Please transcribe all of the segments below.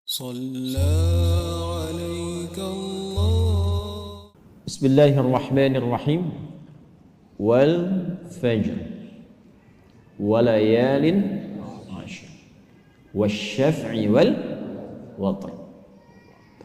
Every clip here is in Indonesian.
صلى عليك الله. Bismillahirrahmanirrahim. Wal fajr walayalin ashr wasyaf'i wal watr.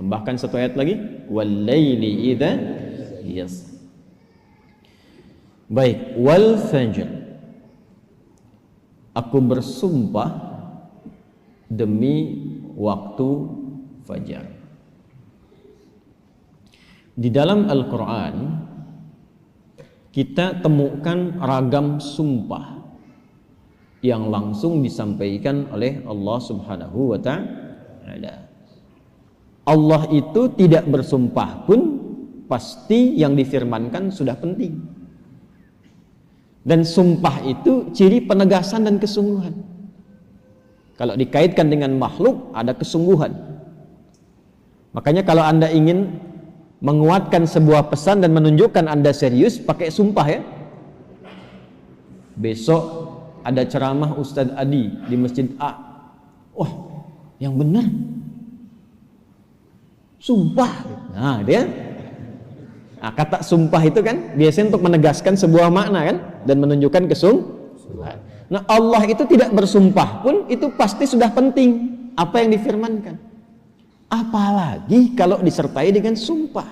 Tambahkan satu ayat lagi, wal laili idza yasr. Baik, wal fajr, aku bersumpah demi waktu fajar. Di dalam Al-Quran kita temukan ragam sumpah yang langsung disampaikan oleh Allah Subhanahu wa ta'ala. Allah itu tidak bersumpah pun pasti yang difirmankan sudah penting. Dan sumpah itu ciri penegasan dan kesungguhan. Kalau dikaitkan dengan makhluk ada kesungguhan. Makanya kalau Anda ingin menguatkan sebuah pesan dan menunjukkan Anda serius, pakai sumpah ya. Besok ada ceramah Ustadz Adi di Masjid A. Wah, yang benar sumpah. Nah, dia. Nah, kata sumpah itu kan biasanya untuk menegaskan sebuah makna kan dan menunjukkan kesungguhan. Nah, Allah itu tidak bersumpah pun itu pasti sudah penting apa yang difirmankan. Apalagi kalau disertai dengan sumpah.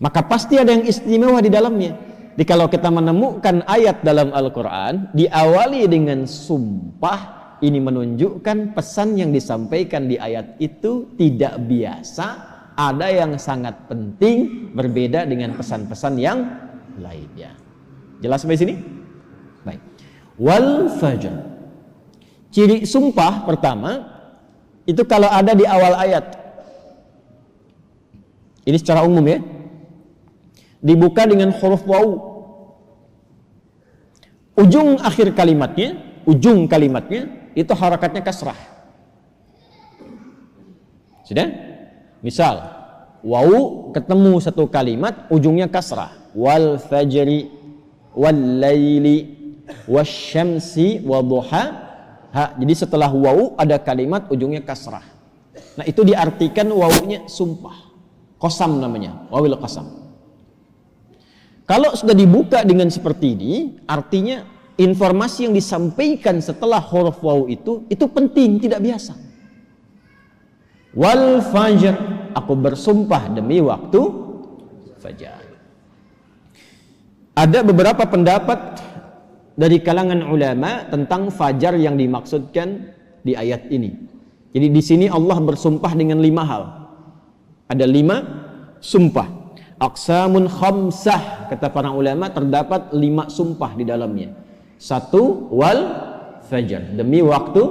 Maka pasti ada yang istimewa di dalamnya. Jadi kalau kita menemukan ayat dalam Al-Quran diawali dengan sumpah, ini menunjukkan pesan yang disampaikan di ayat itu tidak biasa, ada yang sangat penting, berbeda dengan pesan-pesan yang lainnya. Jelas sampai sini? Baik. Wal fajr, ciri sumpah pertama itu kalau ada di awal ayat. Ini secara umum ya, dibuka dengan huruf waw. Ujung akhir kalimatnya, ujung kalimatnya itu harakatnya kasrah. Sudah? Misal waw ketemu satu kalimat ujungnya kasrah, wal fajri wal laili wasyamsi wadhuha. Jadi setelah waw ada kalimat ujungnya kasrah. Nah, itu diartikan wawunya sumpah. Qasam namanya, wawil qasam. Kalau sudah dibuka dengan seperti ini, artinya informasi yang disampaikan setelah huruf waw itu penting, tidak biasa. Wal fajr, aku bersumpah demi waktu fajar. Ada beberapa pendapat dari kalangan ulama tentang fajar yang dimaksudkan di ayat ini. Jadi di sini Allah bersumpah dengan 5 hal. Ada 5 sumpah. Aqsamun khamsah, kata para ulama, terdapat 5 sumpah di dalamnya. 1, wal fajar, demi waktu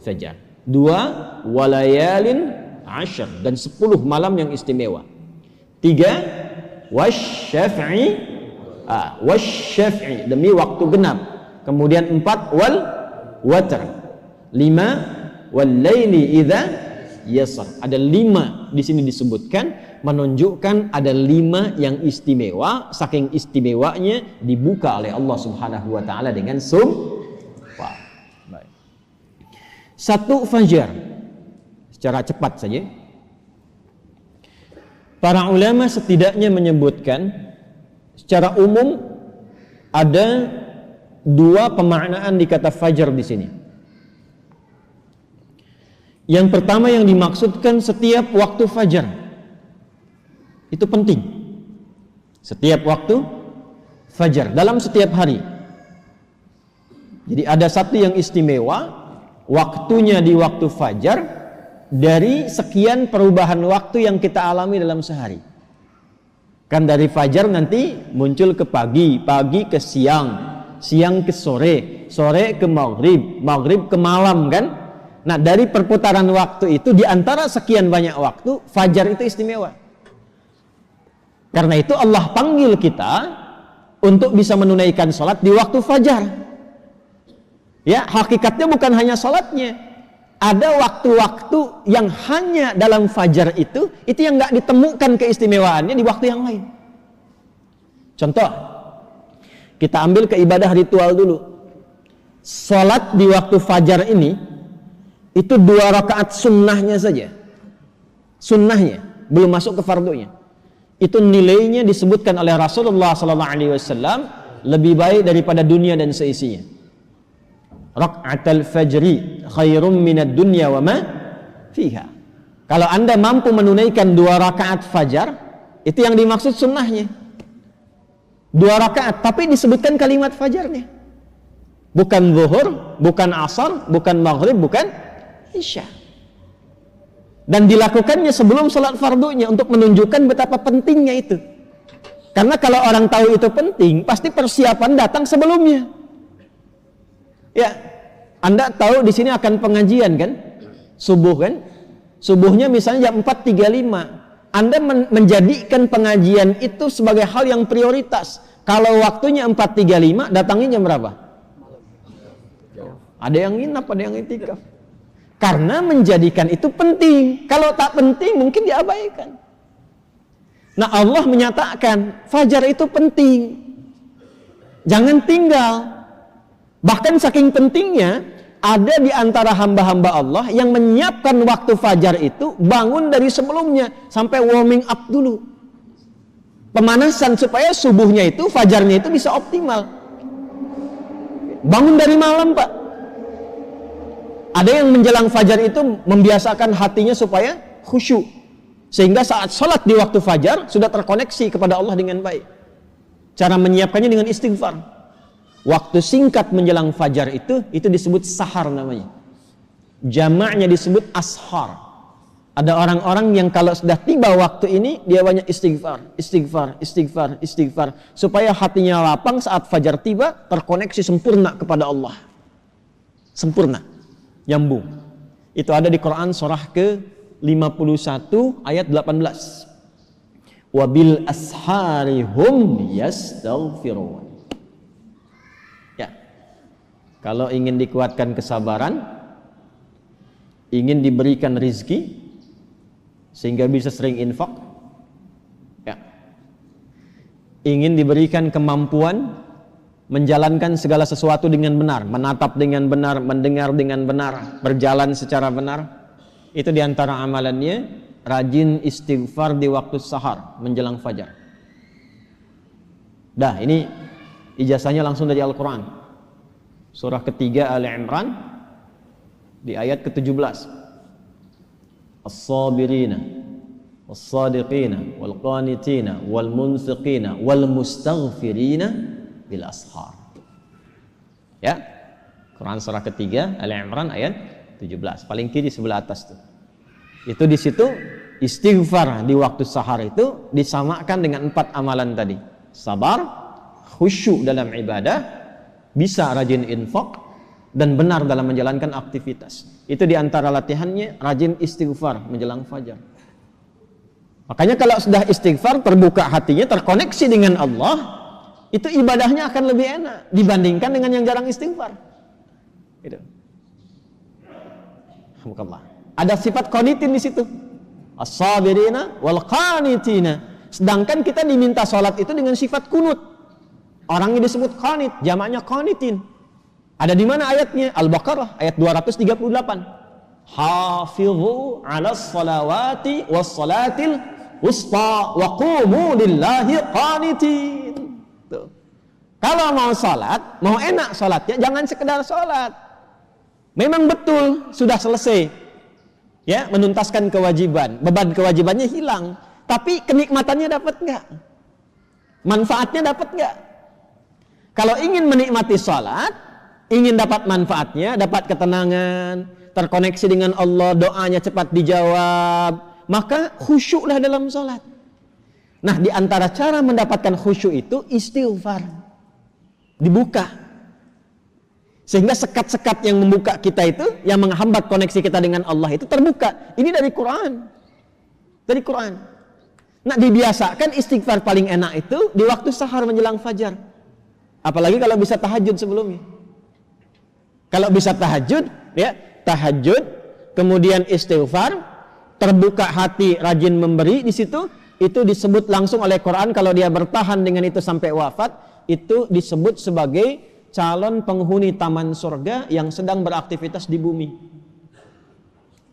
fajar. 2, walayalin ashr, dan 10 malam yang istimewa. 3, wasyaf'i, wasyaf'i, demi waktu genap. Kemudian 4, wal watr. 5, wal laili idza yasr. Ada 5 di sini disebutkan, menunjukkan ada 5 yang istimewa. Saking istimewanya dibuka oleh Allah Subhanahu wa taala dengan sumpah. Baik. 1, fajar. Secara cepat saja. Para ulama setidaknya menyebutkan secara umum ada 2 pemaknaan di kata fajar di sini. Yang pertama yang dimaksudkan setiap waktu fajar. Itu penting. Setiap waktu fajar dalam setiap hari. Jadi ada satu yang istimewa, waktunya di waktu fajar dari sekian perubahan waktu yang kita alami dalam sehari. Kan dari fajar nanti muncul ke pagi, pagi ke siang, siang ke sore, sore ke maghrib, maghrib ke malam kan. Nah, dari perputaran waktu itu, di antara sekian banyak waktu, fajar itu istimewa. Karena itu Allah panggil kita untuk bisa menunaikan sholat di waktu fajar. Ya, hakikatnya bukan hanya sholatnya. Ada waktu-waktu yang hanya dalam fajar itu yang nggak ditemukan keistimewaannya di waktu yang lain. Contoh, kita ambil ke ibadah ritual dulu. Sholat di waktu fajar ini Itu 2 rakaat sunnahnya saja. Sunnahnya, belum masuk ke fardunya. Itu nilainya disebutkan oleh Rasulullah SAW lebih baik daripada dunia dan seisinya. Raka'atul fajri khairum minad dunya wa ma fiha. Kalau Anda mampu menunaikan 2 rakaat fajar, itu yang dimaksud sunnahnya. 2 rakaat, tapi disebutkan kalimat fajarnya. Bukan zuhur, bukan asar, bukan maghrib, bukan isya. Dan dilakukannya sebelum salat fardunya untuk menunjukkan betapa pentingnya itu. Karena kalau orang tahu itu penting, pasti persiapan datang sebelumnya. Ya, Anda tahu di sini akan pengajian kan? Subuh kan? Subuhnya misalnya jam 4.35. Anda menjadikan pengajian itu sebagai hal yang prioritas. Kalau waktunya 4.35, datangnya jam berapa? Ada yang nginap, ada yang itikaf. Karena menjadikan itu penting. Kalau tak penting mungkin diabaikan. Nah, Allah menyatakan fajar itu penting. Jangan tinggal. Bahkan saking pentingnya, ada di antara hamba-hamba Allah yang menyiapkan waktu fajar itu bangun dari sebelumnya sampai warming up dulu. Pemanasan supaya subuhnya itu, fajarnya itu bisa optimal. Bangun dari malam, Pak. Ada yang menjelang fajar itu membiasakan hatinya supaya khusyuk. Sehingga saat sholat di waktu fajar sudah terkoneksi kepada Allah dengan baik. Cara menyiapkannya dengan istighfar. Waktu singkat menjelang fajar itu disebut sahar namanya. Jamaknya disebut ashar. Ada orang-orang yang kalau sudah tiba waktu ini dia banyak istighfar, istighfar, istighfar, istighfar, supaya hatinya lapang saat fajar tiba, terkoneksi sempurna kepada Allah. Sempurna, nyambung. Itu ada di Quran surah ke-51 ayat 18. Wabil ashari hum yastaghfirun. Ya. Kalau ingin dikuatkan kesabaran, ingin diberikan rizki sehingga bisa sering infak, ya. Ingin diberikan kemampuan menjalankan segala sesuatu dengan benar, menatap dengan benar, mendengar dengan benar, berjalan secara benar. Itu diantara amalannya rajin istighfar di waktu sahar menjelang fajar. Dah, ini ijazahnya langsung dari Al-Quran. Surah ketiga Ali Imran di ayat ke-17. As-sabirina was-sadiqina wal-qanitina wal-munfiqina wal-mustaghfirina bil ashar. Ya. Quran surah ketiga Ali Imran ayat 17. Paling kiri sebelah atas tuh. Itu di situ istighfar di waktu sahar itu disamakan dengan 4 amalan tadi. Sabar, khusyuk dalam ibadah, bisa rajin infak, dan benar dalam menjalankan aktivitas. Itu diantara latihannya rajin istighfar menjelang fajar. Makanya kalau sudah istighfar, terbuka hatinya, terkoneksi dengan Allah, itu ibadahnya akan lebih enak dibandingkan dengan yang jarang istighfar. Gitu. Alhamdulillah. Ada sifat qanitin di situ. As-sabirina wal qanitina. Sedangkan kita diminta salat itu dengan sifat kunut. Orangnya disebut qanit, jamaknya qanitin. Ada di mana ayatnya? Al-Baqarah ayat 238. Hafizu 'alas salawati was salatil wusta wa qumu lillahi qanitin. Tuh. Kalau mau salat, mau enak salatnya, jangan sekedar salat. Memang betul sudah selesai. Ya, menuntaskan kewajiban, beban kewajibannya hilang, tapi kenikmatannya dapat enggak? Manfaatnya dapat enggak? Kalau ingin menikmati salat, ingin dapat manfaatnya, dapat ketenangan, terkoneksi dengan Allah, doanya cepat dijawab, maka khusyuklah dalam salat. Nah, di antara cara mendapatkan khusyuk itu istighfar. Dibuka. Sehingga sekat-sekat yang membuka kita itu, yang menghambat koneksi kita dengan Allah itu terbuka. Ini dari Quran. Dari Quran. Nah, dibiasakan istighfar paling enak itu di waktu sahar menjelang fajar. Apalagi kalau bisa tahajud sebelumnya. Kalau bisa tahajud, ya, tahajud, kemudian istighfar, terbuka hati, rajin memberi di situ, itu disebut langsung oleh Quran kalau dia bertahan dengan itu sampai wafat, itu disebut sebagai calon penghuni taman surga yang sedang beraktivitas di bumi.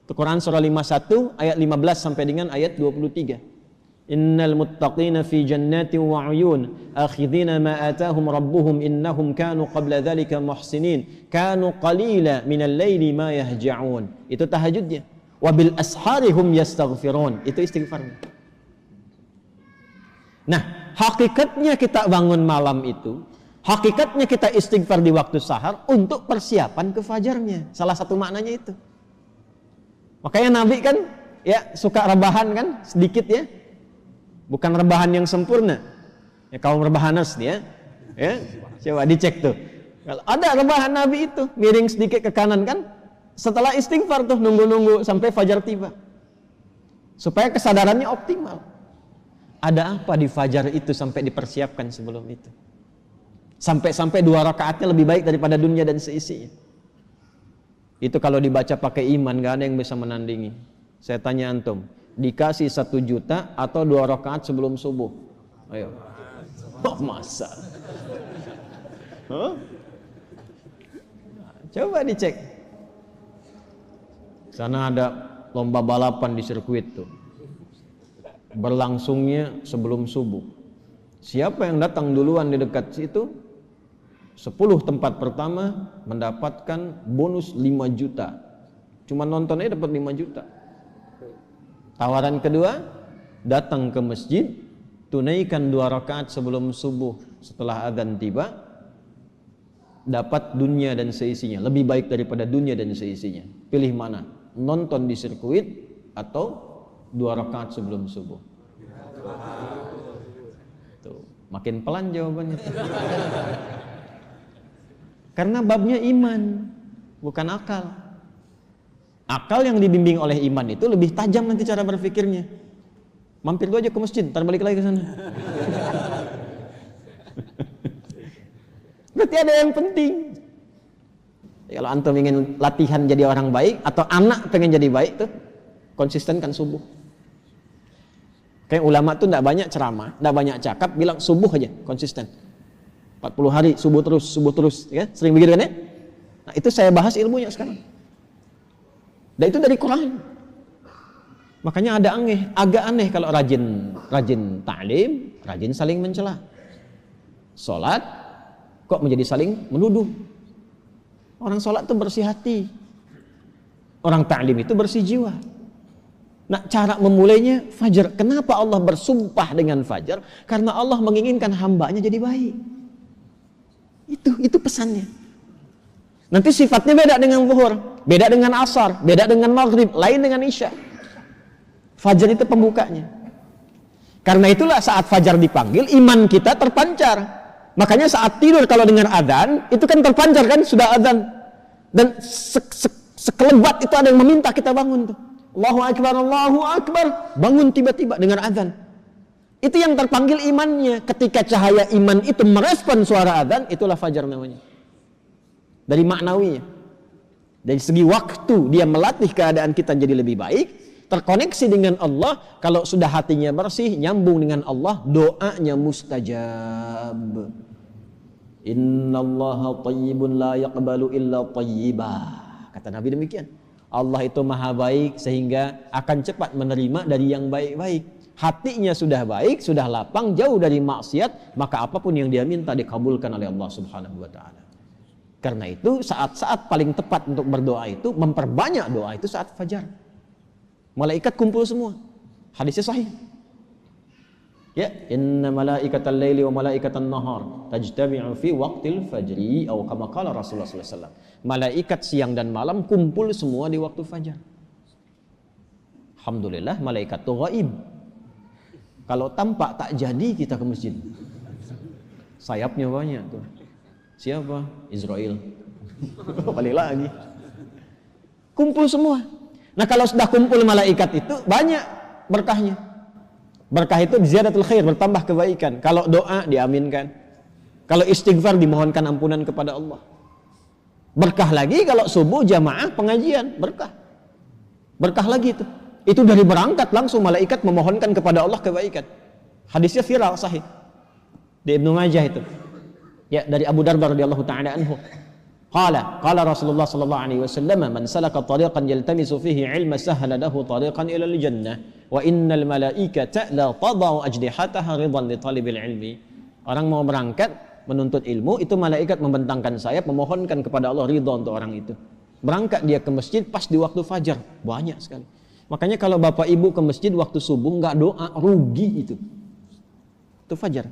Itu Quran surah 51 ayat 15 sampai dengan ayat 23. Innal muttaqina fi jannatin wa 'uyun akhidhina ma atahum rabbuhum innahum kanu qabla dhalika muhsinin kanu qalila minal laili ma yahja'un. Itu tahajudnya. Wa bil ashari hum yastaghfirun. Itu istighfarnya. Nah, hakikatnya kita bangun malam itu, hakikatnya kita istighfar di waktu sahar untuk persiapan ke fajarnya. Salah satu maknanya itu. Makanya Nabi kan ya suka rebahan kan sedikit ya. Bukan rebahan yang sempurna. Ya kaum rebahaners dia. Ya. Coba dicek tuh. Kalau ada rebahan Nabi itu, miring sedikit ke kanan kan, setelah istighfar tuh nunggu-nunggu sampai fajar tiba. Supaya kesadarannya optimal. Ada apa di fajar itu sampai dipersiapkan sebelum itu? Sampai-sampai 2 rakaatnya lebih baik daripada dunia dan seisinya. Itu kalau dibaca pakai iman, gak ada yang bisa menandingi. Saya tanya antum, dikasih 1 juta atau 2 rakaat sebelum subuh? Ayo. Oh, masa? Huh? Coba dicek. Sana ada lomba balapan di sirkuit tuh. Berlangsungnya sebelum subuh. Siapa yang datang duluan di dekat situ, 10 tempat pertama mendapatkan bonus 5 juta. Cuma nontonnya dapat 5 juta. Tawaran kedua, datang ke masjid, tunaikan 2 rakaat sebelum subuh setelah adzan tiba, dapat dunia dan seisinya, lebih baik daripada dunia dan seisinya. Pilih mana? Nonton di sirkuit atau 2 rakaat sebelum subuh? Tuh, makin pelan jawabannya. Karena babnya iman, bukan akal. Akal yang dibimbing oleh iman itu lebih tajam nanti cara berpikirnya. Mampir lu aja ke masjid, ntar balik lagi ke sana. Berarti ada yang penting. Kalau antum ingin latihan jadi orang baik atau anak pengen jadi baik tuh, konsistenkan subuh. Kayak ulama tuh enggak banyak ceramah, enggak banyak cakap, bilang subuh aja, konsisten. 40 hari subuh terus, ya? Sering begitu kan ya? Nah, itu saya bahas ilmunya sekarang. Dan itu dari Quran. Makanya agak aneh kalau rajin ta'lim, rajin saling mencela. Salat kok menjadi saling menuduh. Orang salat itu bersih hati. Orang ta'lim itu bersih jiwa. Nah, cara memulainya fajar. Kenapa Allah bersumpah dengan fajar? Karena Allah menginginkan hambanya jadi baik. Itu pesannya. Nanti sifatnya beda dengan zuhur, beda dengan asar, beda dengan maghrib, lain dengan isya. Fajar itu pembukanya. Karena itulah saat fajar dipanggil, iman kita terpancar. Makanya saat tidur kalau dengar adzan, itu kan terpancar kan, sudah adzan. Dan sekelebat itu ada yang meminta kita bangun tuh. Allahu Akbar, bangun tiba-tiba dengar adzan. Itu yang terpanggil imannya. Ketika cahaya iman itu merespon suara adzan, itulah fajar namanya. Dari maknawinya. Dari segi waktu dia melatih keadaan kita jadi lebih baik, terkoneksi dengan Allah. Kalau sudah hatinya bersih, nyambung dengan Allah, doanya mustajab. Innallaha tayyibun la yaqbalu illa tayyibah. Kata Nabi demikian. Allah itu maha baik sehingga akan cepat menerima dari yang baik-baik. Hatinya sudah baik, sudah lapang, jauh dari maksiat, maka apapun yang dia minta dikabulkan oleh Allah Subhanahu wa taala. Karena itu saat-saat paling tepat untuk berdoa itu, memperbanyak doa itu saat fajar. Malaikat kumpul semua. Hadisnya sahih. Ya, inna malaikatal laili wa malaikatan nahar tajtami'u fi waqtil fajri atau kama qala Rasulullah sallallahu alaihi wasallam. Malaikat siang dan malam kumpul semua di waktu fajar. Alhamdulillah malaikat itu gaib. Kalau tampak tak jadi kita ke masjid. Sayapnya banyak tuh. Siapa? Israel. Balik lagi. Kumpul semua. Nah, kalau sudah kumpul malaikat itu banyak berkahnya. Berkah itu ziyadatul khair, bertambah kebaikan. Kalau doa diaminkan. Kalau istighfar dimohonkan ampunan kepada Allah. Berkah lagi kalau subuh jamaah pengajian, berkah. Berkah lagi itu. Itu dari berangkat langsung malaikat memohonkan kepada Allah kebaikan. Hadisnya viral sahih di Ibnu Majah itu. Ya, dari Abu Darda radhiyallahu taala anhu. Qala Rasulullah sallallahu alaihi wasallam, man salaka tariqan yaltamisu fihi ilma sahhala lahu tariqan ila al-jannah wa innal malaikata la tadau ajnihataha ridan li talibil ilmi. Orang mau berangkat menuntut ilmu, itu malaikat membentangkan sayap memohonkan kepada Allah ridha untuk orang itu. Berangkat dia ke masjid pas di waktu fajar, banyak sekali. Makanya kalau bapak ibu ke masjid waktu subuh nggak doa, rugi itu. Itu fajar.